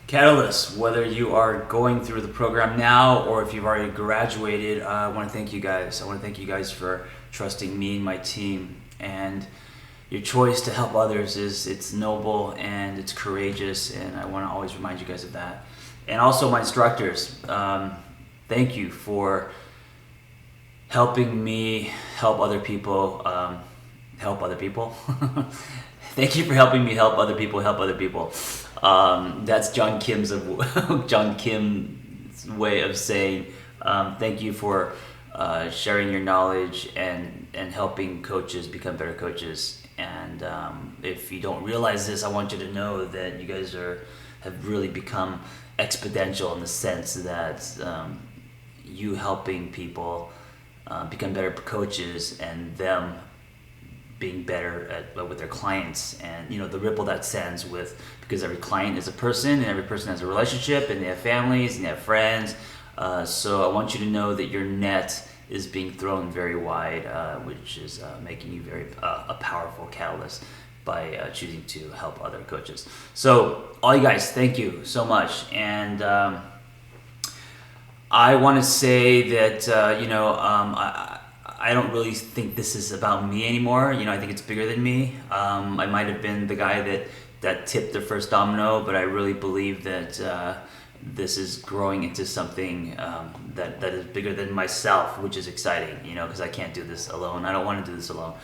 Catalyst, whether you are going through the program now or if you've already graduated, I want to thank you guys. I want to thank you guys for trusting me and my team. And your choice to help others it's noble and it's courageous, and I want to always remind you guys of that. And also my instructors, thank you for helping me help other people help other people. Thank you for helping me help other people help other people. That's John Kim's way of saying thank you for sharing your knowledge and helping coaches become better coaches. And if you don't realize this, I want you to know that you guys have really become exponential in the sense that you helping people become better coaches and them being better with their clients, and the ripple that sends with, because every client is a person and every person has a relationship and they have families and they have friends. So I want you to know that your net is being thrown very wide, which is making you a powerful catalyst by choosing to help other coaches. So all you guys, thank you so much. And I want to say that I don't really think this is about me anymore. I think it's bigger than me. I might have been the guy that tipped the first domino, but I really believe that this is growing into something that is bigger than myself, which is exciting, because I can't do this alone. I don't want to do this alone.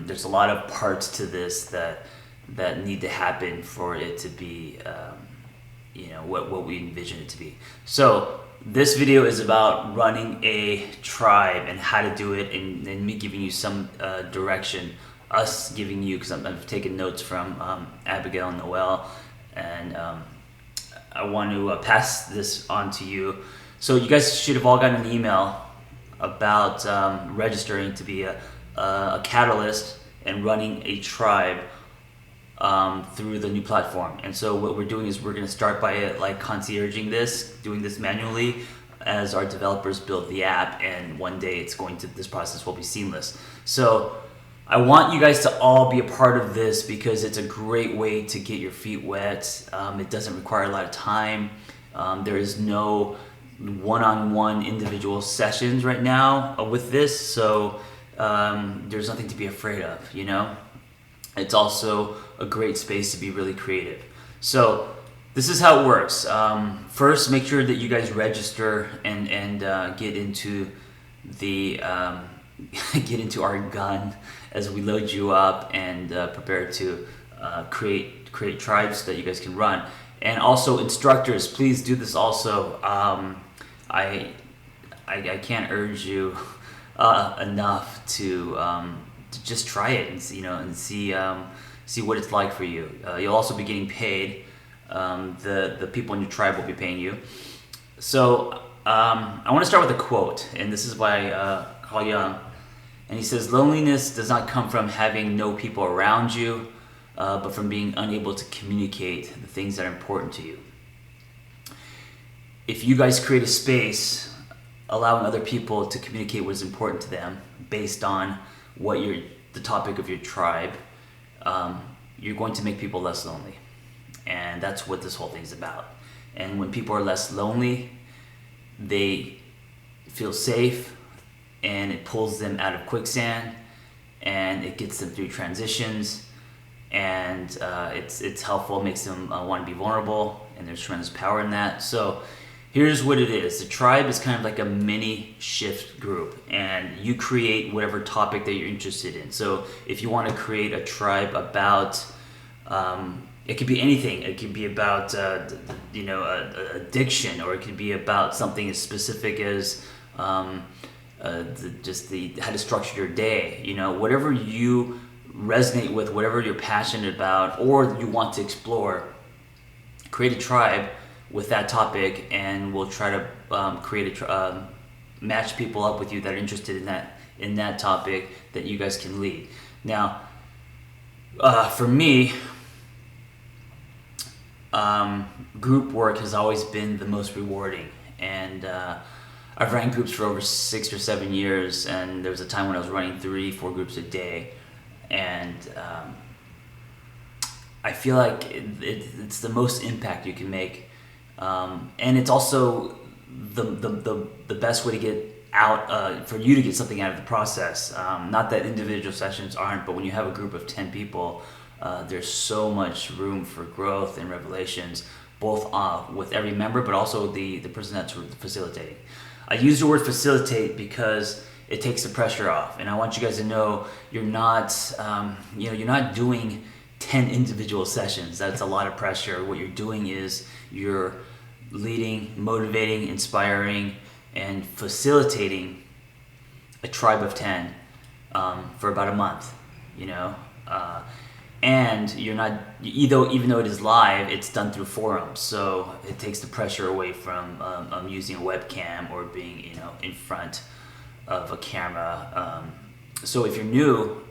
There's a lot of parts to this that need to happen for it to be what we envision it to be. So this video is about running a tribe and how to do it, and me giving you some direction, us giving you, because I've taken notes from Abigail and Noel, and I want to pass this on to you. So you guys should have all gotten an email about registering to be a catalyst and running a tribe through the new platform. And so what we're doing is we're going to start by concierging doing this manually as our developers build the app, and one day this process will be seamless. So I want you guys to all be a part of this because it's a great way to get your feet wet. It doesn't require a lot of time. There is no one-on-one individual sessions right now with this, so there's nothing to be afraid of, It's also a great space to be really creative. So this is how it works. First, make sure that you guys register and get into our gun as we load you up and prepare to create tribes that you guys can run. And also instructors, please do this also. I can't urge you enough to just try it and see what it's like for you. You'll also be getting paid. The people in your tribe will be paying you. So I want to start with a quote, and this is by Carl Jung, and he says, "Loneliness does not come from having no people around you, but from being unable to communicate the things that are important to you." If you guys create a space allowing other people to communicate what is important to them based on the topic of your tribe, you're going to make people less lonely. And that's what this whole thing's about. And when people are less lonely, they feel safe, and it pulls them out of quicksand, and it gets them through transitions, and it's helpful, makes them want to be vulnerable, and there's tremendous power in that. So here's what it is. The tribe is kind of like a mini shift group, and you create whatever topic that you're interested in. So if you want to create a tribe about, it could be anything. It could be about, addiction, or it could be about something as specific as how to structure your day. Whatever you resonate with, whatever you're passionate about, or you want to explore, create a tribe with that topic, and we'll try to match people up with you that are interested in that topic that you guys can lead. Now, for me, group work has always been the most rewarding, and I've ran groups for over 6 or 7 years, and there was a time when I was running 3-4 groups a day, and I feel like it's the most impact you can make, and it's also the best way to get out for you to get something out of the process. Not that individual sessions aren't, but when you have a group of 10 people, there's so much room for growth and revelations, both with every member, but also the person that's facilitating. I use the word facilitate because it takes the pressure off, and I want you guys to know you're not you're not doing 10 individual sessions. That's a lot of pressure. What you're doing is you're leading, motivating, inspiring, and facilitating a tribe of 10 for about a month, and you're not, even though it is live, it's done through forums, so it takes the pressure away from using a webcam or being in front of a camera. So if you're new,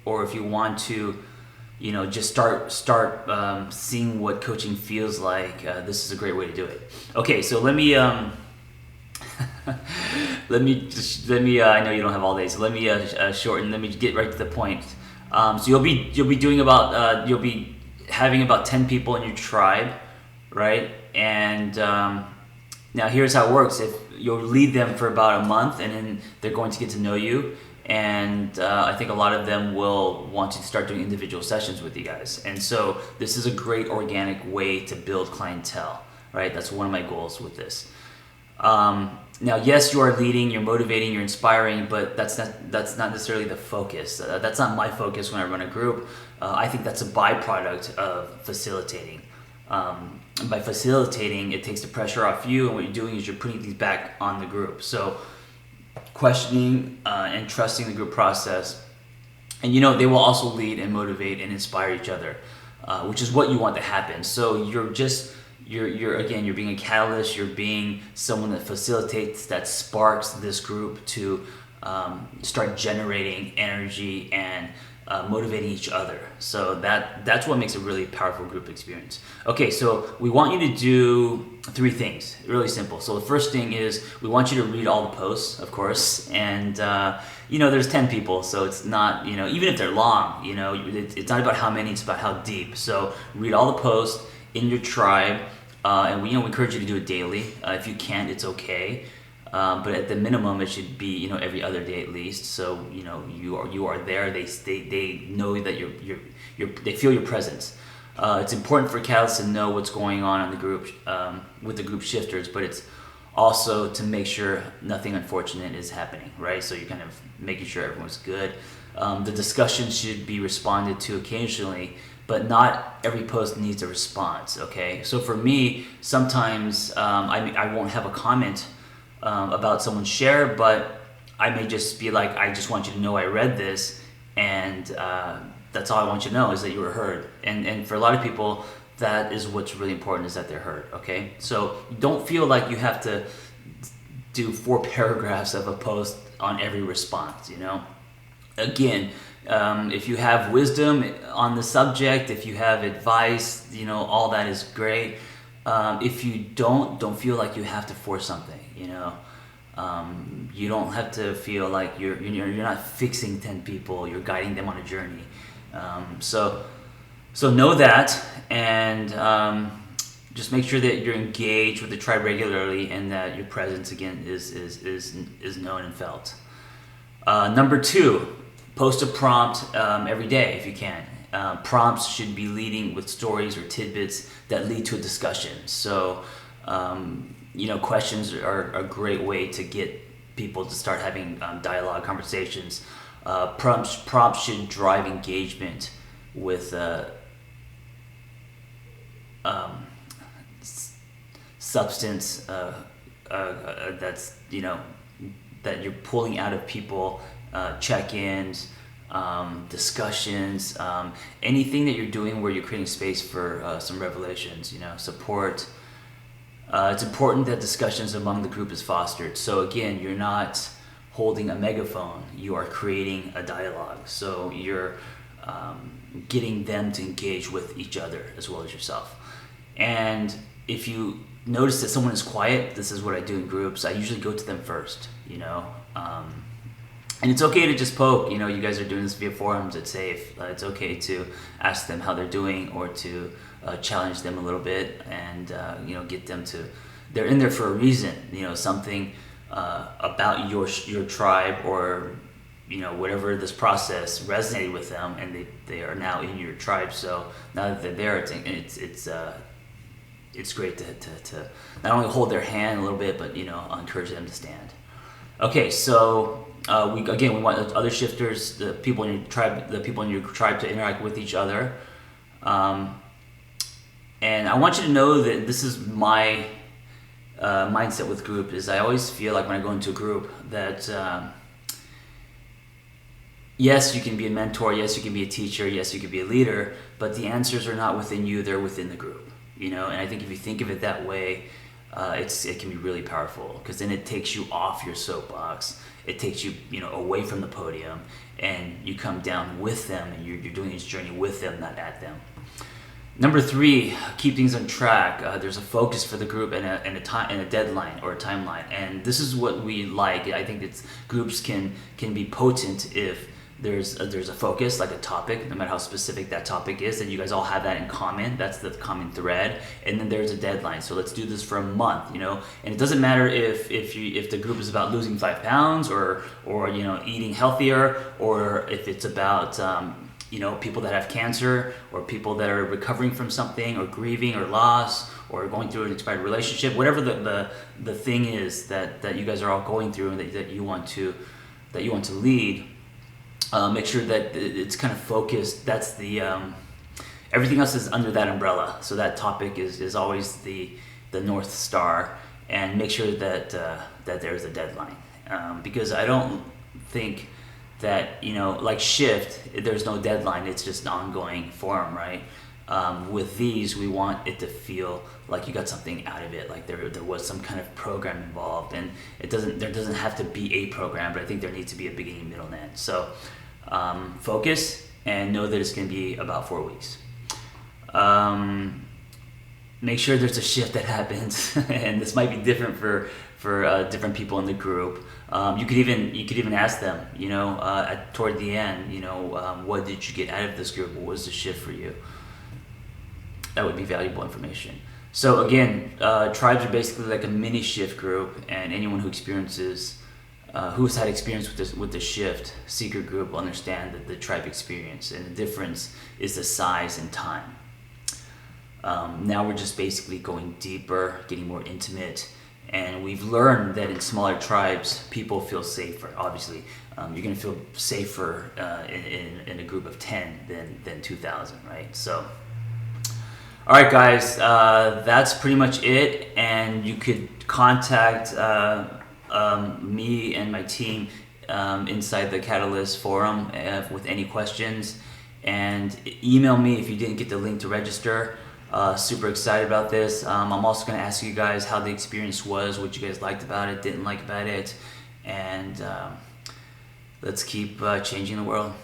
or if you want to just start seeing what coaching feels like, this is a great way to do it. Okay, so let me let me I know you don't have all day, so let me shorten. Let me get right to the point. So you'll be doing about you'll be having about 10 people in your tribe, right? And now here's how it works. If you'll lead them for about a month, and then they're going to get to know you. And I think a lot of them will want to start doing individual sessions with you guys. And so this is a great organic way to build clientele, right? That's one of my goals with this. Now, yes, you are leading, you're motivating, you're inspiring, but that's not necessarily the focus. That's not my focus when I run a group. I think that's a byproduct of facilitating. By facilitating, it takes the pressure off you, and what you're doing is you're putting these back on the group. So questioning and trusting the group process, and they will also lead and motivate and inspire each other, which is what you want to happen. So you're being a catalyst. You're being someone that facilitates, that sparks this group to start generating energy and motivating each other. So that's what makes a really powerful group experience. Okay, so we want you to do 3 things, really simple. So the first thing is we want you to read all the posts, of course, and there's 10 people, so it's not, even if they're long, it's not about how many, it's about how deep. So read all the posts in your tribe, and we encourage you to do it daily. If you can't, it's okay. But at the minimum, it should be every other day at least. So you are there. They know that they feel your presence. It's important for catalysts to know what's going on in the group with the group shifters, but it's also to make sure nothing unfortunate is happening, right? So you're kind of making sure everyone's good. The discussion should be responded to occasionally, but not every post needs a response. Okay, so for me, sometimes I won't have a comment about someone's share, but I may just be like, I just want you to know I read this, and that's all I want you to know, is that you were heard. And for a lot of people, that is what's really important, is that they're heard. Okay, so don't feel like you have to do 4 paragraphs of a post on every response. Again, if you have wisdom on the subject, if you have advice, all that is great. If you don't feel like you have to force something. You don't have to feel like you're not fixing 10 people. You're guiding them on a journey. So know that, and just make sure that you're engaged with the tribe regularly, and that your presence again is known and felt. Number 2, post a prompt every day if you can. Prompts should be leading with stories or tidbits that lead to a discussion. So questions are a great way to get people to start having dialogue, conversations. Prompts should drive engagement with substance that's that you're pulling out of people, check-ins, discussions, anything that you're doing where you're creating space for some revelations, support. It's important that discussions among the group is fostered. So again, you're not holding a megaphone, you are creating a dialogue. So you're getting them to engage with each other as well as yourself. And if you notice that someone is quiet, this is what I do in groups. I usually go to them first, and And it's okay to just poke. You guys are doing this via forums. It's safe. It's okay to ask them how they're doing, or to challenge them a little bit, and get them to. They're in there for a reason. Something about your tribe, or whatever this process resonated with them, and they are now in your tribe. So now that they're there, it's great to not only hold their hand a little bit, but encourage them to stand. Okay, so. We want other shifters, the people in your tribe, to interact with each other, and I want you to know that this is my mindset with group. Is I always feel like when I go into a group that yes, you can be a mentor, yes, you can be a teacher, yes, you can be a leader, but the answers are not within you; they're within the group. And I think if you think of it that way, it can be really powerful, because then it takes you off your soapbox. It takes you, away from the podium, and you come down with them, and you're doing this journey with them, not at them. Number 3, keep things on track. There's a focus for the group, and a deadline or a timeline. And this is what we like. I think groups can be potent if there's a focus, like a topic, no matter how specific that topic is, and you guys all have that in common. That's the common thread. And then there's a deadline. So let's do this for a month, and it doesn't matter if the group is about losing 5 pounds, or eating healthier, or if it's about people that have cancer, or people that are recovering from something, or grieving, or loss, or going through an expired relationship. Whatever the thing is that you guys are all going through, and that you want to lead. Make sure that it's kind of focused. That's the everything else is under that umbrella. So that topic is always the North Star, and make sure that there's a deadline, because I don't think that like Shift, there's no deadline. It's just an ongoing forum, right? With these, we want it to feel like you got something out of it, like there was some kind of program involved, and there doesn't have to be a program, but I think there needs to be a beginning, middle, and end. So focus, and know that it's going to be about 4 weeks. Make sure there's a shift that happens, and this might be different for different people in the group. You could even ask them, toward the end, what did you get out of this group? What was the shift for you? That would be valuable information. So again, tribes are basically like a mini shift group, and anyone who who's had experience with the shift secret group will understand the tribe experience, and the difference is the size and time. Now we're just basically going deeper, getting more intimate, and we've learned that in smaller tribes, people feel safer. Obviously, you're going to feel safer in a group of 10 than 2,000, right? So. All right, guys, that's pretty much it, and you could contact me and my team inside the Catalyst forum with any questions, and email me if you didn't get the link to register. Super excited about this. I'm also going to ask you guys how the experience was, what you guys liked about it, didn't like about it, and let's keep changing the world.